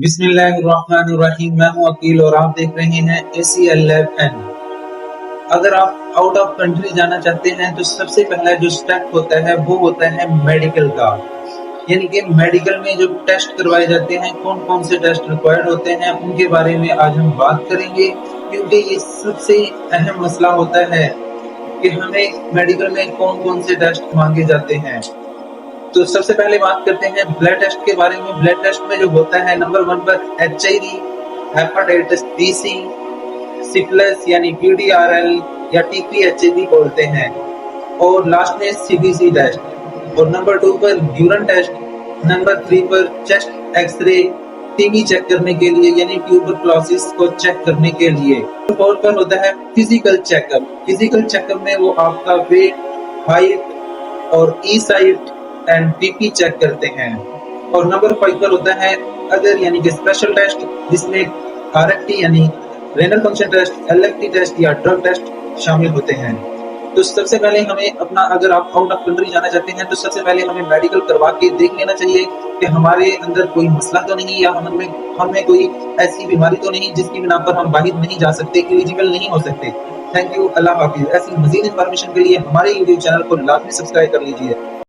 बिस्मिल्लाहिर्रहमानिर्रहीम। मैं हूं अकील और आप देख रहे हैं ACL Lab N। अगर आप आउट ऑफ कंट्री जाना चाहते हैं तो सबसे पहला जो स्टेप होता है वो होता है मेडिकल का, यानी कि मेडिकल में जो टेस्ट करवाए जाते हैं, कौन कौन से टेस्ट रिक्वायर्ड होते हैं, उनके बारे में आज हम बात करेंगे, क्योंकि ये सबसे अहम मसला होता है कि हमें मेडिकल में कौन कौन से टेस्ट मांगे जाते हैं। तो सबसे पहले बात करते हैं ब्लड टेस्ट के बारे में। ब्लड टेस्ट में जो होता है नंबर 1 पर HIV, hepatitis B, C, syphilis यानी PDRL या TPHAB बोलते हैं, और लास्ट में CBC टेस्ट। और नंबर 2 पर यूरिन टेस्ट, नंबर 3 पर चेस्ट एक्सरे TB चेक करने के लिए यानी ट्यूबरकुलोसिस को चेक करने के लिए। 4 पर होता है फिजिकल चेकअप। फिजिकल चेकअप में वो आपका वेट, हाइट और ई साइट एंड BP चेक करते हैं। और नंबर 5 पर होता है अदर यानी कि स्पेशल टेस्ट, जिसमें RFT यानी renal function test, LFT test या ड्रग टेस्ट शामिल होते हैं। तो सबसे पहले हमें अपना, अगर आप आउट ऑफ कंट्री जाना चाहते हैं तो सबसे पहले हमें मेडिकल करवा के देख लेना चाहिए कि हमारे अंदर कोई मसला तो नहीं, या हमें कोई ऐसी बीमारी तो नहीं जिसकी बिना पर हम बाहर नहीं जा सकते, एलिजिबल नहीं हो सकते। थैंक यू, अल्लाह हाफिज। ऐसी मजीद इंफॉर्मेशन के लिए हमारे यूट्यूब चैनल को लाजमी सब्सक्राइब कर लीजिए।